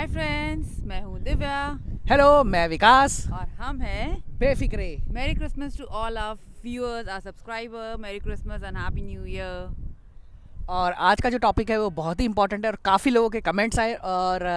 Hi friends, मैं हूँ Divya hello, मैं विकास। और हम हैं बेफिक्रे। मेरी Christmas to all our viewers, our subscriber. Merry Christmas and happy new year. और आज का जो टॉपिक है वो बहुत ही इंपॉर्टेंट है और काफ़ी लोगों के कमेंट्स आए और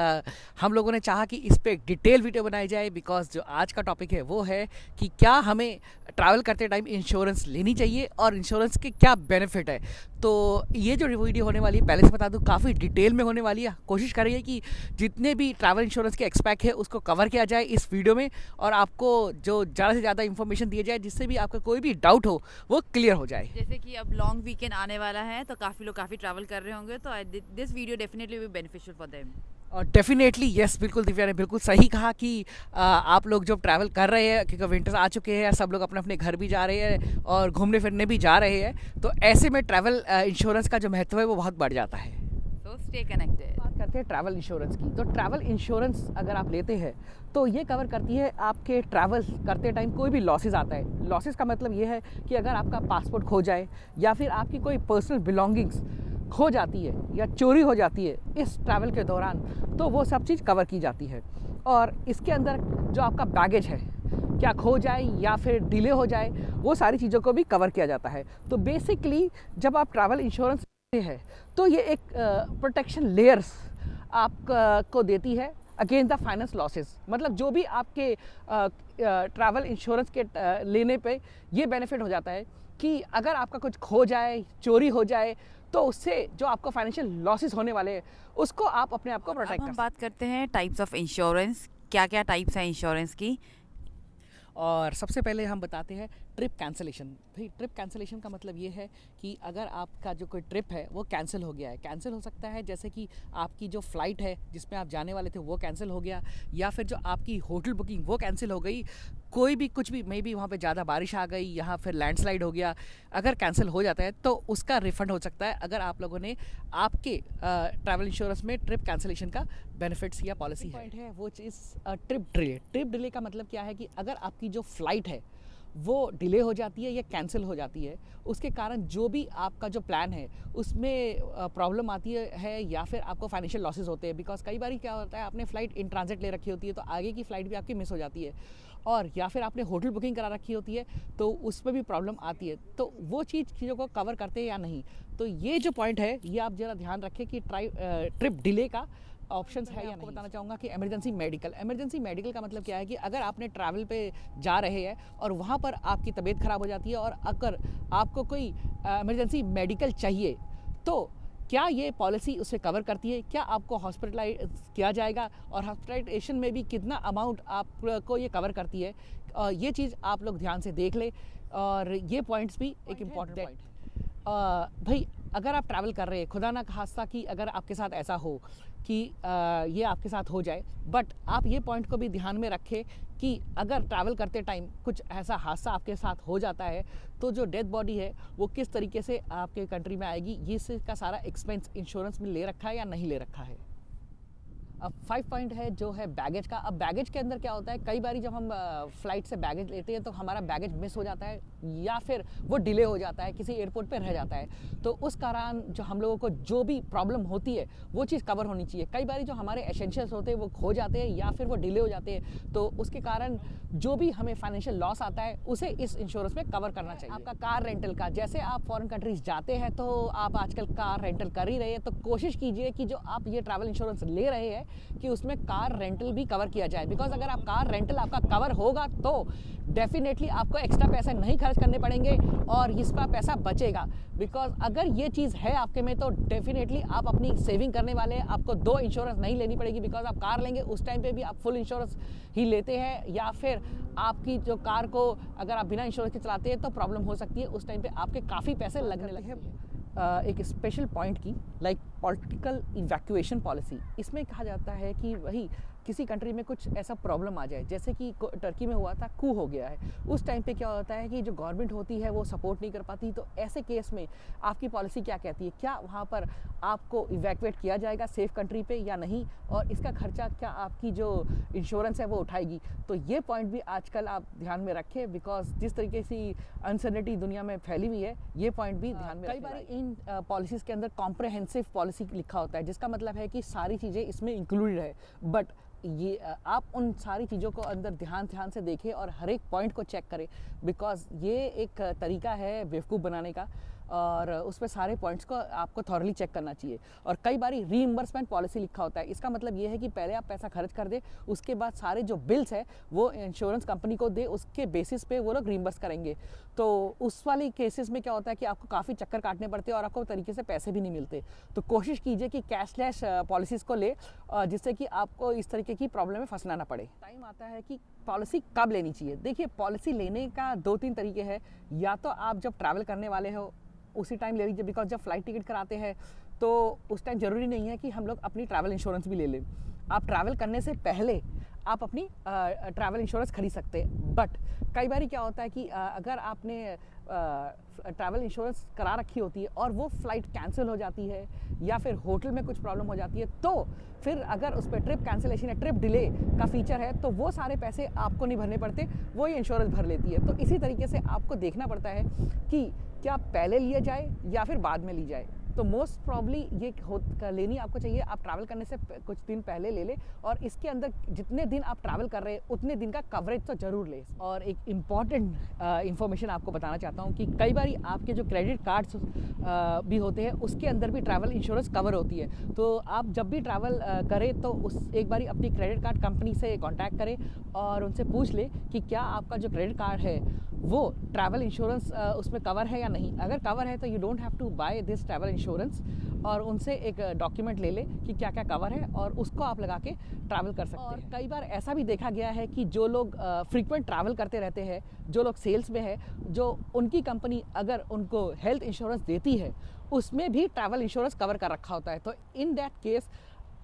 हम लोगों ने चाहा कि इस पे एक डिटेल वीडियो बनाई जाए बिकॉज जो आज का टॉपिक है वो है कि क्या हमें ट्रैवल करते टाइम इंश्योरेंस लेनी चाहिए और इंश्योरेंस के क्या बेनिफिट है। तो ये जो वीडियो होने वाली है, पहले से बता दूं, काफ़ी डिटेल में होने वाली है। कोशिश करिए कि जितने भी ट्रैवल इंश्योरेंस के एक्सपेक्ट है उसको कवर किया जाए इस वीडियो में और आपको जो ज़्यादा से ज़्यादा इन्फॉर्मेशन दिया जाए जिससे भी आपका कोई भी डाउट हो वो क्लियर हो जाए। जैसे कि अब लॉन्ग वीकेंड आने वाला है तो काफ़ी लोग काफ़ी ट्रैवल कर रहे होंगे, तो this video definitely be beneficial for them. और डेफिनेटली यस, बिल्कुल दिव्या ने बिल्कुल सही कहा कि आप लोग जो ट्रैवल कर रहे हैं, क्योंकि विंटर्स आ चुके हैं, सब लोग अपने अपने घर भी जा रहे हैं और घूमने फिरने भी जा रहे हैं, तो ऐसे में ट्रैवल इंश्योरेंस का जो महत्व है वो बहुत बढ़ जाता है। सो स्टे कनेक्टेड। बात करते हैं ट्रैवल इंश्योरेंस की। तो ट्रैवल इंश्योरेंस अगर आप लेते हैं तो ये कवर करती है आपके ट्रैवल करते टाइम कोई भी लॉसेस आता है। लॉसेस का मतलब ये है कि अगर आपका पासपोर्ट खो जाए या फिर आपकी कोई पर्सनल बिलोंगिंग्स खो जाती है या चोरी हो जाती है इस ट्रैवल के दौरान, तो वो सब चीज़ कवर की जाती है। और इसके अंदर जो आपका बैगेज है, क्या खो जाए या फिर डिले हो जाए, वो सारी चीज़ों को भी कवर किया जाता है। तो बेसिकली जब आप ट्रैवल इंश्योरेंस है तो ये एक प्रोटेक्शन लेयर्स आप को देती है अगेंस्ट द फाइनेंस लॉसेस। मतलब जो भी आपके ट्रैवल इंश्योरेंस के लेने पे ये बेनिफिट हो जाता है कि अगर आपका कुछ खो जाए, चोरी हो जाए, तो उससे जो आपको फाइनेंशियल लॉसेस होने वाले हैं उसको आप अपने आप को प्रोटेक्ट कर। हम बात करते हैं टाइप्स ऑफ इंश्योरेंस। क्या क्या टाइप्स हैं इंश्योरेंस की? और सबसे पहले हम बताते हैं ट्रिप कैंसिलेशन। भाई, ट्रिप कैंसिलेशन का मतलब ये है कि अगर आपका जो कोई ट्रिप है वो कैंसिल हो गया है, कैंसिल हो सकता है जैसे कि आपकी जो फ़्लाइट है जिसमें आप जाने वाले थे वो कैंसिल हो गया, या फिर जो आपकी होटल बुकिंग वो कैंसिल हो गई, कोई भी कुछ भी, मे बी वहाँ पे ज़्यादा बारिश आ गई, यहाँ फिर लैंडस्लाइड हो गया, अगर कैंसिल हो जाता है तो उसका रिफ़ंड हो सकता है अगर आप लोगों ने आपके ट्रैवल इंश्योरेंस में ट्रिप कैंसिलेशन का बेनिफिट्स या पॉलिसी है वो चीज़ ट्रिप डिले। ट्रिप डिले का मतलब क्या है कि अगर आपकी जो फ़्लाइट है वो डिले हो जाती है या कैंसिल हो जाती है, उसके कारण जो भी आपका जो प्लान है उसमें प्रॉब्लम आती है या फिर आपको फाइनेंशियल लॉसेस होते हैं। बिकॉज कई बार क्या होता है, आपने फ़्लाइट इन ट्रांजिट ले रखी होती है तो आगे की फ़्लाइट भी आपकी मिस हो जाती है, और या फिर आपने होटल बुकिंग करा रखी होती है तो उसमें भी प्रॉब्लम आती है। तो वो चीज़ों को कवर करते हैं या नहीं, तो ये जो पॉइंट है ये आप ज़रा ध्यान रखें कि ट्रिप डिले का ऑप्शंस है या नहीं। बताना चाहूँगा कि इमरजेंसी मेडिकल का मतलब क्या है कि अगर आपने ट्रैवल पे जा रहे हैं और वहाँ पर आपकी तबीयत ख़राब हो जाती है और अगर आपको कोई इमरजेंसी मेडिकल चाहिए तो क्या ये पॉलिसी उसे कवर करती है, क्या आपको हॉस्पिटलाइज किया जाएगा और हॉस्पिटलाइजेशन में भी कितना अमाउंट आपको ये कवर करती है। ये चीज़ आप लोग ध्यान से देख ले और ये पॉइंट्स भी एक इम्पॉर्टेंट पॉइंट है। भाई, अगर आप ट्रैवल कर रहे हैं, खुदा ना खास्ता कि अगर आपके साथ ऐसा हो कि ये आपके साथ हो जाए, बट आप ये पॉइंट को भी ध्यान में रखें कि अगर ट्रैवल करते टाइम कुछ ऐसा हादसा आपके साथ हो जाता है तो जो डेड बॉडी है वो किस तरीके से आपके कंट्री में आएगी, ये इसका सारा एक्सपेंस इंश्योरेंस में ले रखा है या नहीं ले रखा है। अब 5 पॉइंट है जो है बैगेज का। अब बैगेज के अंदर क्या होता है, कई बार जब हम फ्लाइट से बैगेज लेते हैं तो हमारा बैगेज मिस हो जाता है या फिर वो डिले हो जाता है, किसी एयरपोर्ट पे रह जाता है, तो उस कारण जो हम लोगों को जो भी प्रॉब्लम होती है वो चीज़ कवर होनी चाहिए। कई बार जो हमारे एसेंशियल्स होते हैं वो खो जाते हैं या फिर वो डिले हो जाते हैं, तो उसके कारण जो भी हमें फाइनेंशियल लॉस आता है उसे इस इंश्योरेंस में कवर करना चाहिए। आपका कार रेंटल का, जैसे आप फॉरेन कंट्रीज जाते हैं तो आप आजकल कार रेंटल कर ही रहे हैं, तो कोशिश कीजिए कि जो आप ये ट्रैवल इंश्योरेंस ले रहे हैं कि उसमें कार रेंटल भी कवर किया जाए। बिकॉज अगर आप कार रेंटल आपका कवर होगा तो डेफिनेटली आपको एक्स्ट्रा पैसे नहीं खर्च करने पड़ेंगे और इसका पैसा बचेगा। बिकॉज अगर ये चीज़ है आपके में तो डेफिनेटली आप अपनी सेविंग करने वाले हैं, आपको 2 इंश्योरेंस नहीं लेनी पड़ेगी। बिकॉज आप कार लेंगे उस टाइम पे भी आप फुल इंश्योरेंस ही लेते हैं, या फिर आपकी जो कार को अगर आप बिना इंश्योरेंस के चलाते हैं तो प्रॉब्लम हो सकती है, उस टाइम पे आपके काफ़ी पैसे लगने लगे हैं। एक स्पेशल पॉइंट की लाइक पॉलिटिकल इवैक्यूएशन पॉलिसी, इसमें कहा जाता है कि वही किसी कंट्री में कुछ ऐसा प्रॉब्लम आ जाए, जैसे कि टर्की में हुआ था, कू हो गया है, उस टाइम पे क्या होता है कि जो गवर्नमेंट होती है वो सपोर्ट नहीं कर पाती, तो ऐसे केस में आपकी पॉलिसी क्या कहती है, क्या वहाँ पर आपको इवैक्यूएट किया जाएगा सेफ कंट्री पे या नहीं, और इसका खर्चा क्या आपकी जो इंश्योरेंस है वो उठाएगी। तो ये पॉइंट भी आजकल आप ध्यान में रखें, बिकॉज जिस तरीके से अनसर्टेनिटी दुनिया में फैली हुई है, ये पॉइंट भी ध्यान में। कई बार इन पॉलिसीज़ के अंदर कॉम्प्रहेंसिव पॉलिसी पॉलिसी लिखा होता है, जिसका मतलब है कि सारी चीज़ें इसमें इंक्लूडेड है। बट ये आप उन सारी चीज़ों को अंदर ध्यान से देखें और हर एक पॉइंट को चेक करें, बिकॉज ये एक तरीका है बेवकूफ़ बनाने का, और उस पर सारे पॉइंट्स को आपको थॉरली चेक करना चाहिए। और कई बारी रीइंबर्समेंट पॉलिसी लिखा होता है, इसका मतलब ये है कि पहले आप पैसा खर्च कर दे, उसके बाद सारे जो बिल्स है वो इंश्योरेंस कंपनी को दे, उसके बेसिस पे वो लोग रीइंबर्स करेंगे। तो उस वाली केसेस में क्या होता है कि आपको काफ़ी चक्कर काटने पड़ते हैं और आपको तरीके से पैसे भी नहीं मिलते। तो कोशिश कीजिए कि कैशलेस पॉलिसीज़ को ले, जिससे कि आपको इस तरीके की प्रॉब्लम में फंसना ना पड़े। टाइम आता है कि पॉलिसी कब लेनी चाहिए। देखिए, पॉलिसी लेने का 2-3 तरीके हैं। या तो आप जब ट्रैवल करने वाले हो उसी टाइम ले लीजिए, बिकॉज जब फ्लाइट टिकट कराते हैं तो उस टाइम ज़रूरी नहीं है कि हम लोग अपनी ट्रैवल इंश्योरेंस भी ले लें। आप ट्रैवल करने से पहले आप अपनी ट्रैवल इंश्योरेंस खरीद सकते हैं। बट कई बार क्या होता है कि अगर आपने ट्रैवल इंश्योरेंस करा रखी होती है और वो फ़्लाइट कैंसिल हो जाती है या फिर होटल में कुछ प्रॉब्लम हो जाती है, तो फिर अगर उस पर ट्रिप कैंसिलेशन या ट्रिप डिले का फीचर है तो वो सारे पैसे आपको नहीं भरने पड़ते, वो ही इंश्योरेंस भर लेती है। तो इसी तरीके से आपको देखना पड़ता है कि क्या पहले लिया जाए या फिर बाद में ली जाए। तो मोस्ट प्रॉब्ली ये लेनी आपको चाहिए, आप ट्रैवल करने से कुछ दिन पहले ले लें, और इसके अंदर जितने दिन आप ट्रैवल कर रहे हैं उतने दिन का कवरेज तो ज़रूर लें। और एक इम्पॉर्टेंट इन्फॉर्मेशन आपको बताना चाहता हूँ कि कई बार आपके जो क्रेडिट कार्ड्स भी होते हैं उसके अंदर भी ट्रैवल इंश्योरेंस कवर होती है। तो आप जब भी ट्रैवल करें तो एक बार अपनी क्रेडिट कार्ड कंपनी से कॉन्टैक्ट करें और उनसे पूछ लें कि क्या आपका जो क्रेडिट कार्ड है वो ट्रैवल इंश्योरेंस उसमें कवर है या नहीं। अगर कवर है तो you don't have to buy this travel insurance, और उनसे एक डॉक्यूमेंट ले ले कि क्या क्या कवर है और उसको आप लगा के ट्रैवल कर सकते हैं। कई बार ऐसा भी देखा गया है कि जो लोग फ्रीक्वेंट ट्रैवल करते रहते हैं, जो लोग सेल्स में है, जो उनकी कंपनी अगर उनको हेल्थ इंश्योरेंस देती है उसमें भी ट्रैवल इंश्योरेंस कवर कर रखा होता है। तो इन दैट केस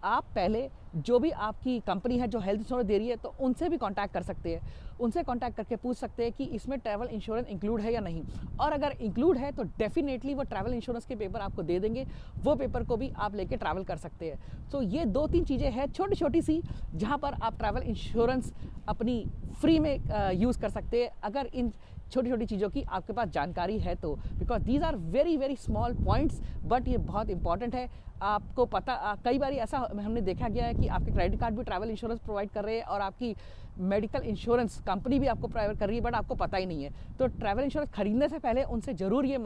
आप पहले जो भी आपकी कंपनी है जो हेल्थ इंश्योरेंस दे रही है तो उनसे भी कांटेक्ट कर सकते हैं, उनसे कांटेक्ट करके पूछ सकते हैं कि इसमें ट्रैवल इंश्योरेंस इंक्लूड है या नहीं। और अगर इंक्लूड है तो डेफिनेटली वो ट्रैवल इंश्योरेंस के पेपर आपको दे देंगे, वो पेपर को भी आप लेके ट्रैवल कर सकते हैं। तो ये 2-3 चीज़ें हैं छोटी छोटी सी जहाँ पर आप ट्रैवल इंश्योरेंस अपनी फ्री में यूज़ कर सकते हैं, अगर इन छोटी छोटी चीज़ों की आपके पास जानकारी है तो। Because these are very very small points, but ये बहुत इंपॉर्टेंट है। आपको पता कई बार ऐसा हमने देखा गया है कि आपके क्रेडिट कार्ड भी ट्रैवल इंश्योरेंस प्रोवाइड कर रहे हैं और आपकी मेडिकल इंश्योरेंस कंपनी भी आपको प्रोवाइड कर रही है, बट आपको पता ही नहीं है। तो ट्रैवल इंश्योरेंस खरीदने से पहले उनसे ज़रूर ये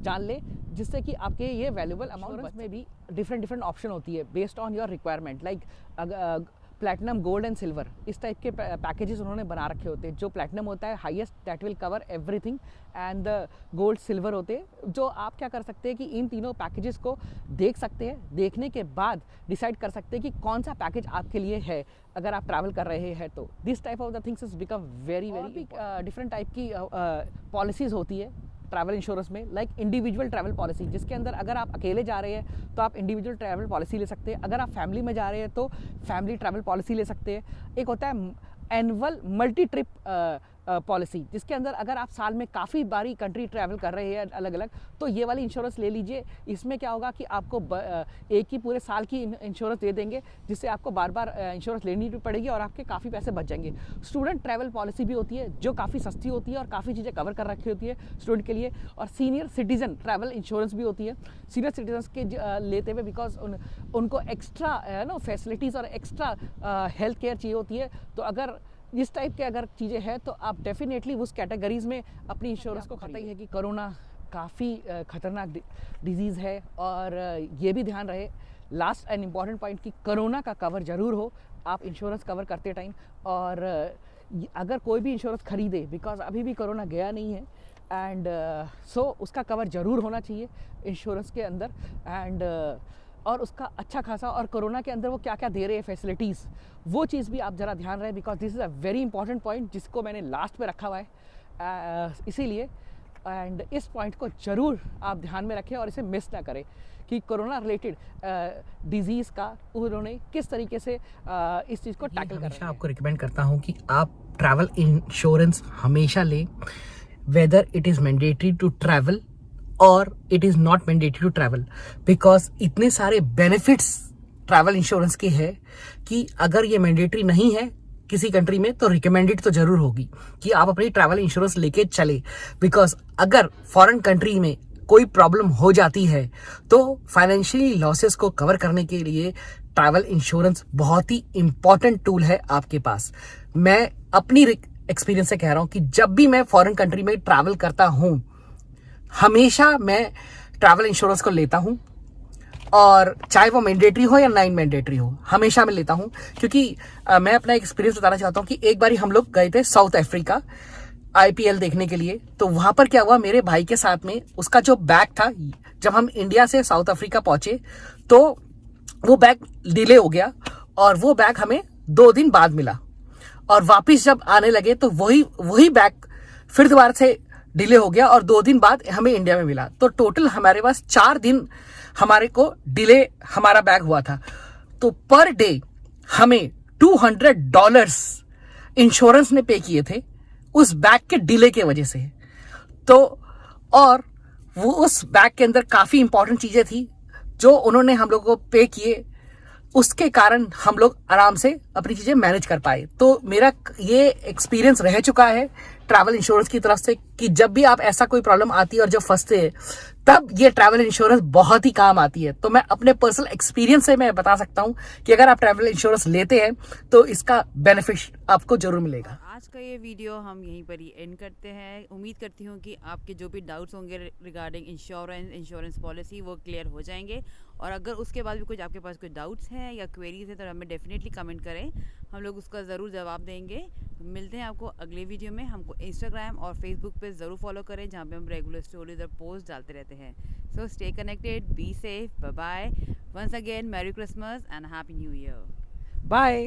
जान लें, जिससे कि आपके ये वैल्यूबल अमाउंट में भी डिफरेंट ऑप्शन होती है based on your requirement. Like platinum, gold and silver, इस टाइप के पैकेजेस उन्होंने बना रखे होते हैं। जो प्लैटिनम होता है highest, that will cover everything, and the gold silver होते हैं, जो आप क्या कर सकते हैं कि इन तीनों पैकेजेस को देख सकते हैं। देखने के बाद डिसाइड कर सकते हैं कि कौन सा पैकेज आपके लिए है अगर आप ट्रैवल कर रहे हैं तो। This type of the things is become very very different type की पॉलिसीज़ होती है ट्रैवल इंश्योरेंस में। लाइक इंडिविजुअल ट्रैवल पॉलिसी, जिसके अंदर अगर आप अकेले जा रहे हैं तो आप इंडिविजुअल ट्रैवल पॉलिसी ले सकते हैं, अगर आप फैमिली में जा रहे हैं तो फैमिली ट्रैवल पॉलिसी ले सकते हैं। एक होता है एनुअल मल्टी ट्रिप पॉलिसी, जिसके अंदर अगर आप साल में काफ़ी बारी कंट्री ट्रैवल कर रहे हैं अलग अलग, तो ये वाली इंश्योरेंस ले लीजिए। इसमें क्या होगा कि आपको एक ही पूरे साल की इंश्योरेंस दे देंगे, जिससे आपको बार बार इंश्योरेंस लेनी भी पड़ेगी और आपके काफ़ी पैसे बच जाएंगे। स्टूडेंट ट्रैवल पॉलिसी भी होती है जो काफ़ी सस्ती होती है और काफ़ी चीज़ें कवर कर रखी होती है स्टूडेंट के लिए। और सीनियर सिटीजन ट्रैवल इंश्योरेंस भी होती है सीनियर सिटीजन्स के लेते हुए, बिकॉज उनको एक्स्ट्रा फैसिलिटीज़ और एक्स्ट्रा हेल्थ केयर चाहिए होती है। तो अगर इस टाइप के अगर चीज़ें हैं तो आप डेफिनेटली उस कैटेगरीज में अपनी इंश्योरेंस को पता ही है कि कोरोना काफ़ी खतरनाक डिजीज़ है, और ये भी ध्यान रहे लास्ट एंड इम्पॉर्टेंट पॉइंट कि कोरोना का कवर ज़रूर हो आप इंश्योरेंस कवर करते टाइम। और अगर कोई भी इंश्योरेंस खरीदे, बिकॉज अभी भी कोरोना गया नहीं है, एंड सो उसका कवर ज़रूर होना चाहिए इंश्योरेंस के अंदर, एंड और उसका अच्छा खासा, और कोरोना के अंदर वो क्या क्या दे रहे हैं फैसिलिटीज़, वो चीज़ भी आप ज़रा ध्यान रहे, because this is a very important point जिसको मैंने लास्ट पे रखा हुआ है इसीलिए। एंड इस पॉइंट को ज़रूर आप ध्यान में रखें और इसे मिस ना करें कि कोरोना रिलेटेड डिजीज़ का उन्होंने किस तरीके से इस चीज़ को टैकल कर रहे हैं। आपको रिकमेंड करता हूँ कि आप ट्रैवल इंश्योरेंस हमेशा लें, whether it is mandatory to travel और it is not mandatory to travel, because इतने सारे बेनिफिट्स ट्रैवल इंश्योरेंस के हैं कि अगर ये मैंडेटरी नहीं है किसी कंट्री में तो रिकमेंडेड तो जरूर होगी कि आप अपनी ट्रैवल इंश्योरेंस लेके चले। बिकॉज अगर फॉरेन कंट्री में कोई प्रॉब्लम हो जाती है तो फाइनेंशियली लॉसेस को कवर करने के लिए ट्रैवल इंश्योरेंस बहुत ही इंपॉर्टेंट टूल है आपके पास। मैं अपनी एक्सपीरियंस से कह रहा हूं कि जब भी मैं फॉरेन कंट्री में ट्रैवल करता हूं हमेशा मैं ट्रैवल इंश्योरेंस को लेता हूं, और चाहे वो मैंडेटरी हो या नॉन मैंडेटरी हो हमेशा मैं लेता हूं। क्योंकि मैं अपना एक्सपीरियंस बताना चाहता हूं कि एक बार हम लोग गए थे साउथ अफ्रीका IPL देखने के लिए। तो वहां पर क्या हुआ, मेरे भाई के साथ में उसका जो बैग था, जब हम इंडिया से साउथ अफ्रीका पहुंचे तो वो बैग डिले हो गया और वो बैग हमें 2 दिन बाद मिला, और वापस जब आने लगे तो वही बैग फिर दोबारा से डिले हो गया और 2 दिन बाद हमें इंडिया में मिला। तो टोटल हमारे पास 4 दिन हमारे को डिले हमारा बैग हुआ था। तो पर डे हमें $200 इंश्योरेंस ने पे किए थे उस बैग के डिले के वजह से। तो और वो उस बैग के अंदर काफी इंपॉर्टेंट चीजें थी जो उन्होंने हम लोगों को पे किए, उसके कारण हम लोग आराम से अपनी चीजें मैनेज कर पाए। तो मेरा ये एक्सपीरियंस रह चुका है ट्रैवल इंश्योरेंस की तरफ से कि जब भी आप ऐसा कोई प्रॉब्लम आती है और जब फंसते हैं तब ये ट्रैवल इंश्योरेंस बहुत ही काम आती है। तो मैं अपने पर्सनल एक्सपीरियंस से मैं बता सकता हूं कि अगर आप ट्रैवल इंश्योरेंस लेते हैं तो इसका बेनिफिट आपको जरूर मिलेगा। आज का ये वीडियो हम यहीं पर ही एंड करते हैं। उम्मीद करती हूँ कि आपके जो भी डाउट्स होंगे रिगार्डिंग इंश्योरेंस पॉलिसी वो क्लियर हो जाएंगे। और अगर उसके बाद भी कुछ आपके पास कोई डाउट्स हैं या क्वेरीज हैं तो हमें डेफिनेटली कमेंट करें, हम लोग उसका ज़रूर जवाब देंगे। मिलते हैं आपको अगले वीडियो में। हमको इंस्टाग्राम और फेसबुक पे ज़रूर फॉलो करें जहाँ पे हम रेगुलर स्टोरीज और पोस्ट डालते रहते हैं। So stay connected, be safe, bye bye. Once again merry Christmas and happy new year. Bye.